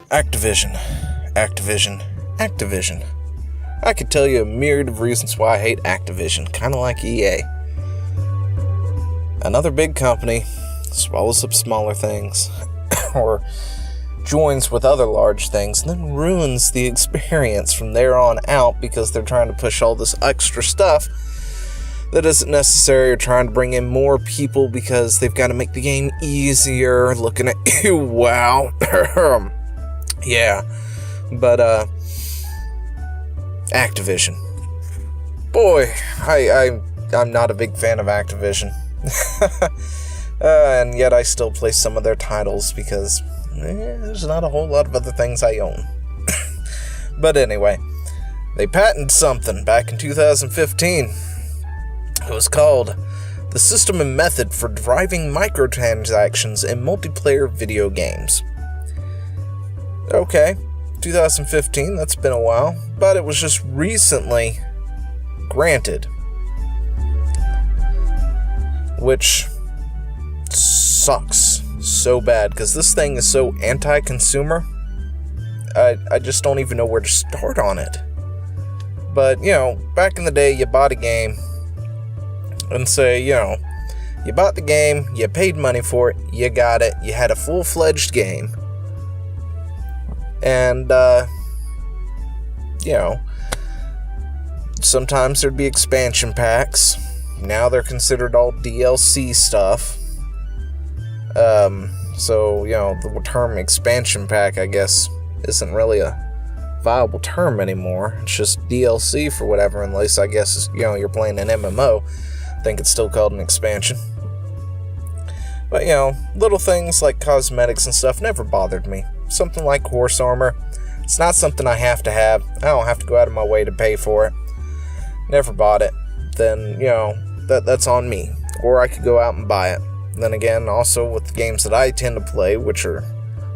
Activision. I could tell you a myriad of reasons why I hate Activision, kind of like EA. Another big company swallows up smaller things, or joins with other large things, and then ruins the experience from there on out because they're trying to push all this extra stuff that isn't necessary, or trying to bring in more people because they've got to make the game easier. Looking at you, wow. Yeah, but Activision. Boy, I'm not a big fan of Activision. And yet I still play some of their titles because there's not a whole lot of other things I own. But anyway, they patented something back in 2015. It was called the system and method for driving microtransactions in multiplayer video games. Okay, 2015, that's been a while, but it was just recently granted, which sucks so bad, because this thing is so anti-consumer, I just don't even know where to start on it. But, back in the day, you bought a game, and say, you bought the game, you paid money for it, you got it, you had a full-fledged game, and, sometimes there'd be expansion packs. Now they're considered all DLC stuff. So, the term expansion pack, I guess, isn't really a viable term anymore. It's just DLC for whatever, unless, I guess, you're playing an MMO. I think it's still called an expansion. But, little things like cosmetics and stuff never bothered me. Something like horse armor, it's not something I have to have. I don't have to go out of my way to pay for it. Never bought it. Then, that's on me. Or I could go out and buy it. Then again, also with the games that I tend to play, which are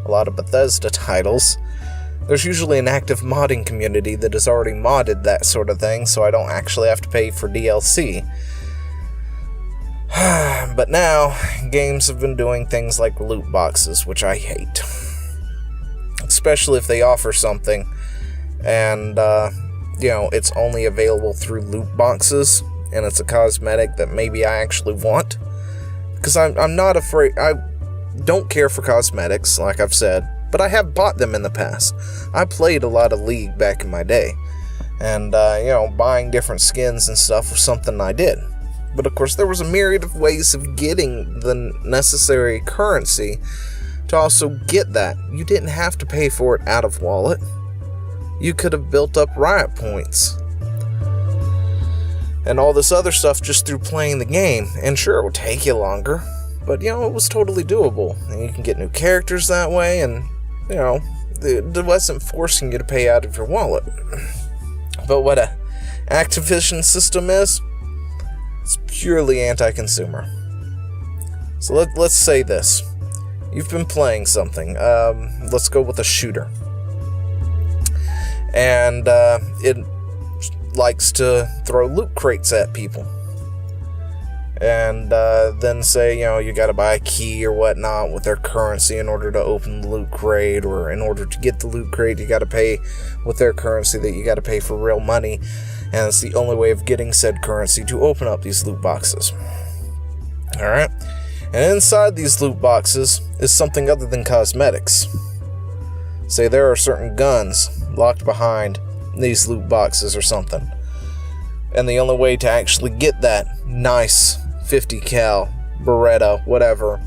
a lot of Bethesda titles, there's usually an active modding community that has already modded that sort of thing, so I don't actually have to pay for DLC. But now, games have been doing things like loot boxes, which I hate. Especially if they offer something, and, it's only available through loot boxes, and it's a cosmetic that maybe I actually want. Because I'm not afraid, I don't care for cosmetics, like I've said, but I have bought them in the past. I played a lot of League back in my day, and, buying different skins and stuff was something I did. But of course, there was a myriad of ways of getting the necessary currency to also get that. You didn't have to pay for it out of wallet. You could have built up riot points and all this other stuff just through playing the game. And sure, it would take you longer, but, it was totally doable. And you can get new characters that way, and, it wasn't forcing you to pay out of your wallet. But what a Activision system is, it's purely anti-consumer. So let's say this. You've been playing something. Let's go with a shooter. And it likes to throw loot crates at people. And then say, you gotta buy a key or whatnot with their currency in order to open the loot crate, or in order to get the loot crate, you gotta pay with their currency that you gotta pay for real money. And it's the only way of getting said currency to open up these loot boxes. Alright? And inside these loot boxes is something other than cosmetics. Say there are certain guns locked behind these loot boxes or something. And the only way to actually get that nice 50 cal Beretta, whatever,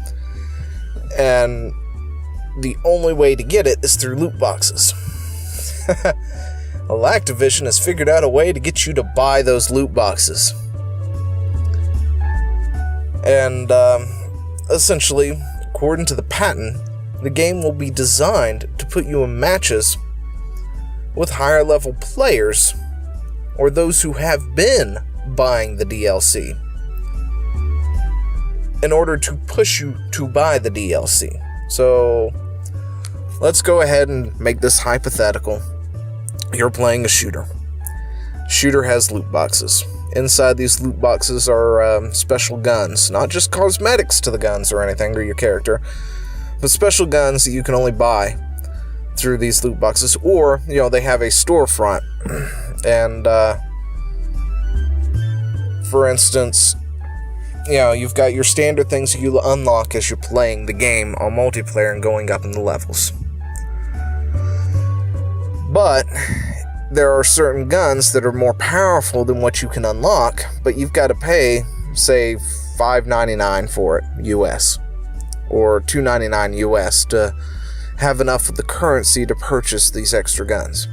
and the only way to get it is through loot boxes. Well, Activision has figured out a way to get you to buy those loot boxes. And, essentially, according to the patent, the game will be designed to put you in matches with higher level players, or those who have been buying the DLC, in order to push you to buy the DLC. So, let's go ahead and make this hypothetical. You're playing a shooter. Shooter has loot boxes. Inside these loot boxes are special guns. Not just cosmetics to the guns or anything, or your character, but special guns that you can only buy through these loot boxes, or, they have a storefront. And, for instance, you've got your standard things that you unlock as you're playing the game on multiplayer and going up in the levels. But there are certain guns that are more powerful than what you can unlock, but you've got to pay, say, $5.99 for it, US, or $2.99 US to have enough of the currency to purchase these extra guns.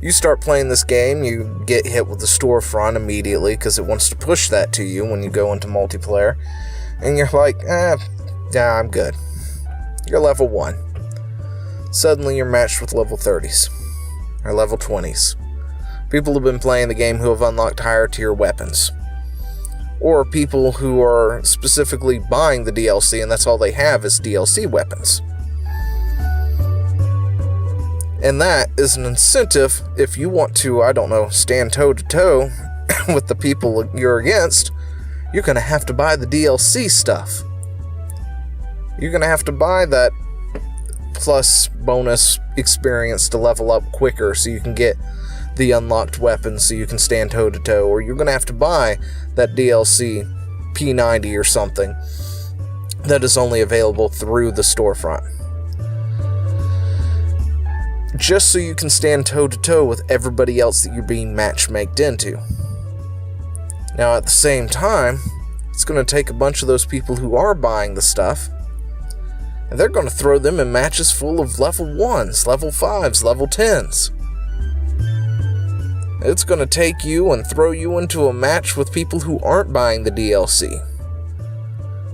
You start playing this game, you get hit with the storefront immediately because it wants to push that to you when you go into multiplayer, and you're like, yeah, I'm good. You're level 1. Suddenly you're matched with level 30s, or level 20s. People have been playing the game who have unlocked higher tier weapons. Or people who are specifically buying the DLC and that's all they have is DLC weapons. And that is an incentive if you want to, stand toe-to-toe with the people you're against. You're going to have to buy the DLC stuff. You're going to have to buy that plus bonus experience to level up quicker so you can get the unlocked weapons so you can stand toe-to-toe, or you're going to have to buy that DLC P90 or something that is only available through the storefront. Just so you can stand toe-to-toe with everybody else that you're being matchmaked into. Now, at the same time, it's going to take a bunch of those people who are buying the stuff, and they're going to throw them in matches full of level 1s, level 5s, level 10s. It's going to take you and throw you into a match with people who aren't buying the DLC.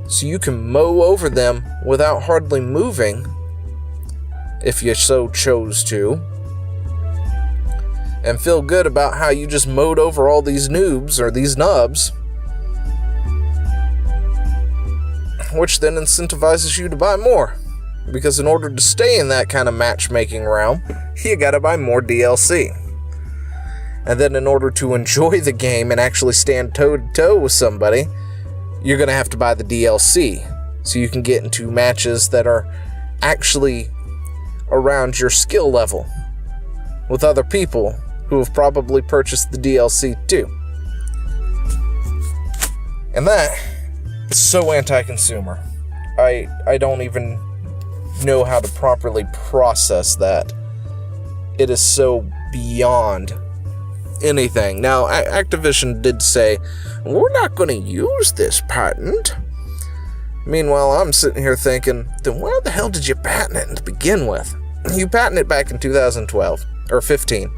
So you can mow over them without hardly moving, if you so chose to, and feel good about how you just mowed over all these noobs or these nubs, which then incentivizes you to buy more, because in order to stay in that kind of matchmaking realm, you gotta buy more DLC. And then in order to enjoy the game and actually stand toe-to-toe with somebody, you're gonna have to buy the DLC, so you can get into matches that are actually around your skill level with other people who have probably purchased the DLC too. And that is so anti-consumer. I don't even know how to properly process that. It is so beyond anything. Now, Activision did say, we're not going to use this patent. Meanwhile, I'm sitting here thinking, then why the hell did you patent it to begin with? You patented it back in 2012, or 15.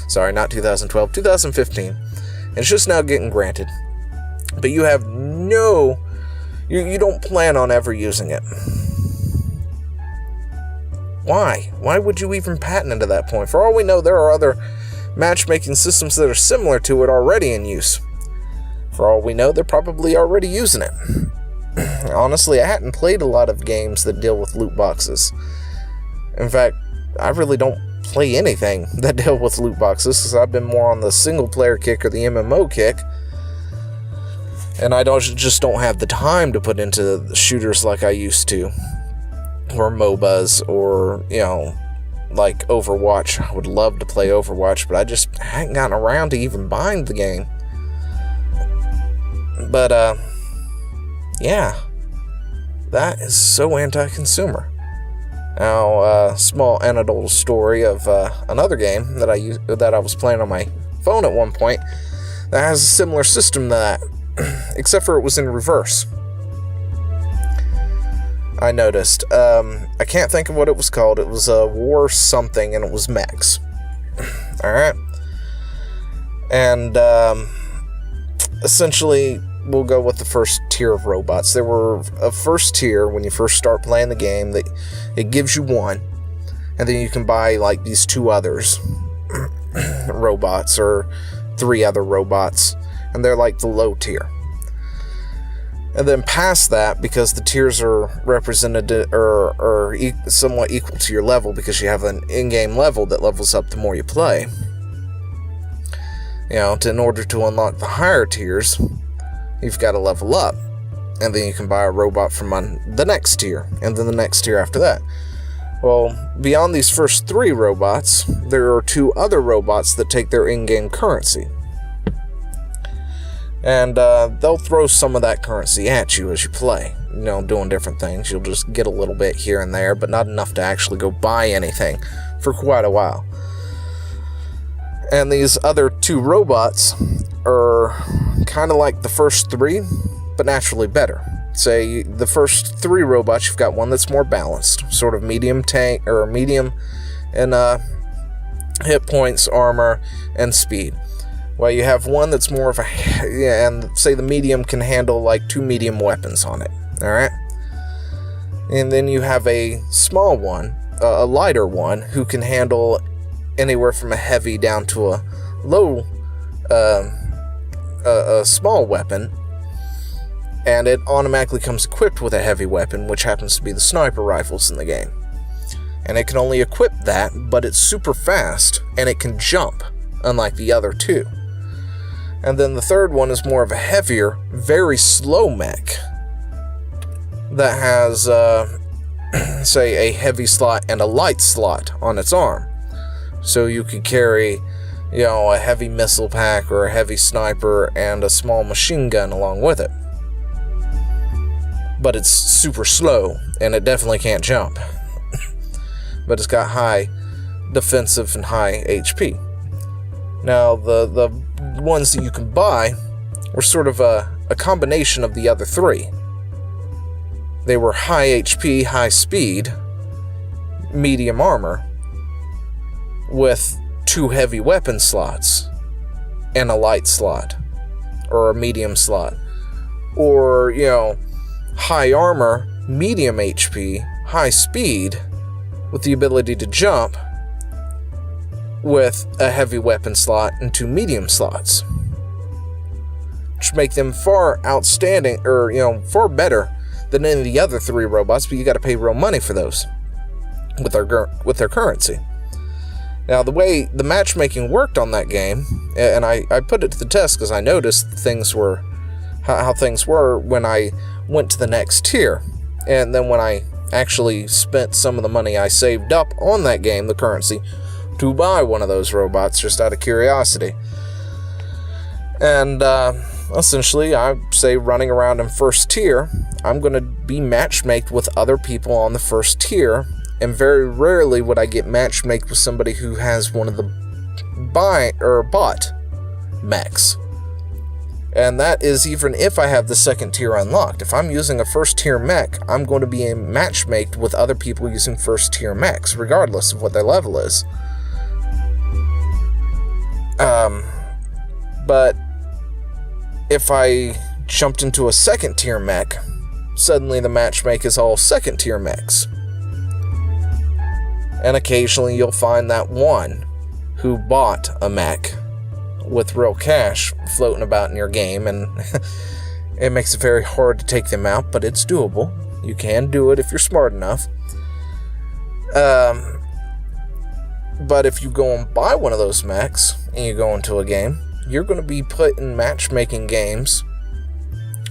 Sorry, not 2012, 2015. And it's just now getting granted. But you have you don't plan on ever using it. Why? Why would you even patent it at that point? For all we know, there are other matchmaking systems that are similar to it already in use. For all we know, they're probably already using it. Honestly, I hadn't played a lot of games that deal with loot boxes. In fact, I really don't play anything that deal with loot boxes, because I've been more on the single-player kick or the MMO kick. And I just don't have the time to put into the shooters like I used to. Or MOBAs, or, like Overwatch. I would love to play Overwatch, but I just hadn't gotten around to even buying the game. But, yeah. That is so anti-consumer. Now, small anecdotal story of another game that I was playing on my phone at one point that has a similar system to that, except for it was in reverse. I noticed. I can't think of what it was called. It was a War something, and it was mechs. Alright? And, essentially, we'll go with the first tier of robots. There were a first tier when you first start playing the game that it gives you one, and then you can buy like these 2 others robots, or 3 other robots, and they're like the low tier. And then past that, because the tiers are represented or somewhat equal to your level, because you have an in-game level that levels up the more you play. In order to unlock the higher tiers, you've got to level up, and then you can buy a robot from the next tier, and then the next tier after that. Well, beyond these first 3 robots, there are 2 other robots that take their in-game currency. And they'll throw some of that currency at you as you play. Doing different things. You'll just get a little bit here and there, but not enough to actually go buy anything for quite a while. And these other 2 robots are kind of like the first 3, but naturally better. Say, the first 3 robots, you've got one that's more balanced, sort of medium tank, or medium in hit points, armor, and speed. While you have one that's more of and say the medium can handle like 2 medium weapons on it, alright? And then you have a small one, a lighter one, who can handle anywhere from a heavy down to a low, a small weapon. And it automatically comes equipped with a heavy weapon, which happens to be the sniper rifles in the game. And it can only equip that, but it's super fast, and it can jump, unlike the other 2. And then the third one is more of a heavier, very slow mech that has, say, a heavy slot and a light slot on its arm. So you could carry, a heavy missile pack or a heavy sniper and a small machine gun along with it. But it's super slow, and it definitely can't jump. But it's got high defensive and high HP. Now, the ones that you can buy were sort of a combination of the other 3. They were high HP, high speed, medium armor, with 2 heavy weapon slots, and a light slot, or a medium slot. Or, high armor, medium HP, high speed, with the ability to jump, with a heavy weapon slot and 2 medium slots. Which make them far outstanding, or, far better than any of the other 3 robots, but you gotta pay real money for those with their currency. Now, the way the matchmaking worked on that game, and I put it to the test because I noticed how things were when I went to the next tier, and then when I actually spent some of the money I saved up on that game, the currency, to buy one of those robots just out of curiosity. And essentially, I say running around in first tier, I'm going to be matchmaked with other people on the first tier, and very rarely would I get matchmaked with somebody who has one of the bought mechs. And that is even if I have the second tier unlocked. If I'm using a first tier mech, I'm going to be matchmaked with other people using first tier mechs, regardless of what their level is. But if I jumped into a second tier mech, suddenly the matchmake is all second tier mechs. And occasionally you'll find that one who bought a mech with real cash floating about in your game, and it makes it very hard to take them out, but it's doable. You can do it if you're smart enough. But if you go and buy one of those mechs and you go into a game, you're going to be put in matchmaking games,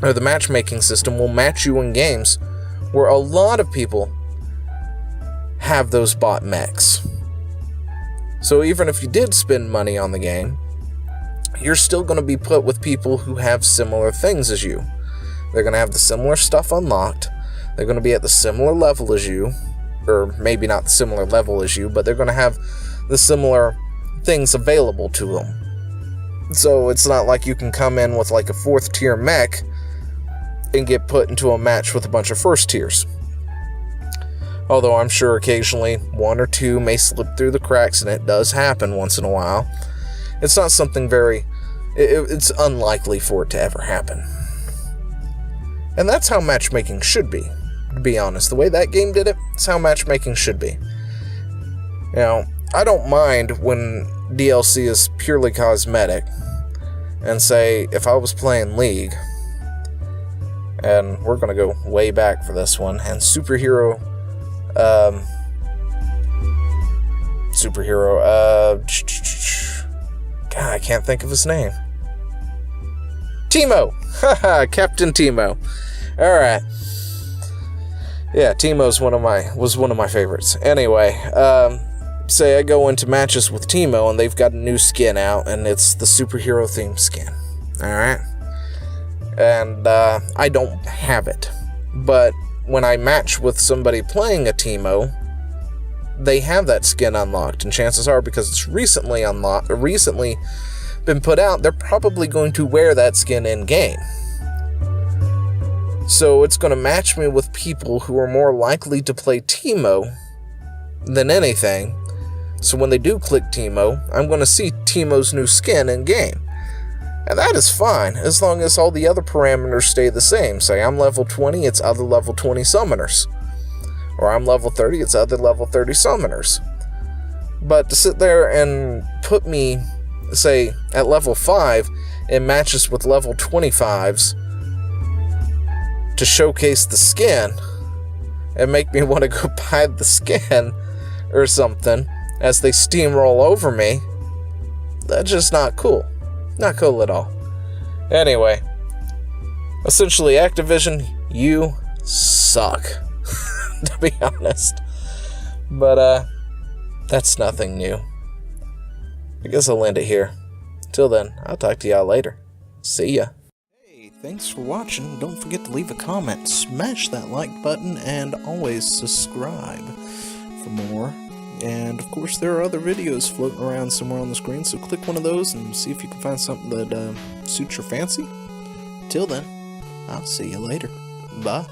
or the matchmaking system will match you in games where a lot of people have those bought mechs. So even if you did spend money on the game, you're still going to be put with people who have similar things as you. They're going to have the similar stuff unlocked. They're going to be at the similar level as you, or maybe not the similar level as you, but they're going to have the similar things available to them. So it's not like you can come in with like a 4th tier mech and get put into a match with a bunch of 1st tiers. Although I'm sure occasionally 1 or 2 may slip through the cracks, and it does happen once in a while. It's not something it's unlikely for it to ever happen. And that's how matchmaking should be, to be honest. The way that game did it, it's how matchmaking should be. I don't mind when DLC is purely cosmetic, and say, if I was playing League, and we're going to go way back for this one, and superhero, God, I can't think of his name. Teemo! Haha, Captain Teemo. Alright. Yeah, Teemo's was one of my favorites. Anyway, say I go into matches with Teemo and they've got a new skin out and it's the superhero themed skin. Alright? And I don't have it. But when I match with somebody playing a Teemo, they have that skin unlocked, and chances are, because it's recently been put out, they're probably going to wear that skin in game. So it's going to match me with people who are more likely to play Teemo than anything. So when they do click Teemo, I'm going to see Teemo's new skin in game. And that is fine, as long as all the other parameters stay the same. Say I'm level 20, it's other level 20 summoners. Or I'm level 30, it's other level 30 summoners. But to sit there and put me, say, at level 5 in matches with level 25s to showcase the skin and make me want to go buy the skin or something as they steamroll over me, that's just not cool. Not cool at all. Anyway, essentially, Activision, you suck, to be honest. But, that's nothing new. I guess I'll end it here. Till then, I'll talk to y'all later. See ya. Hey, thanks for watching. Don't forget to leave a comment, smash that like button, and always subscribe for more. And, of course, there are other videos floating around somewhere on the screen, so click one of those and see if you can find something that suits your fancy. Till then, I'll see you later. Bye.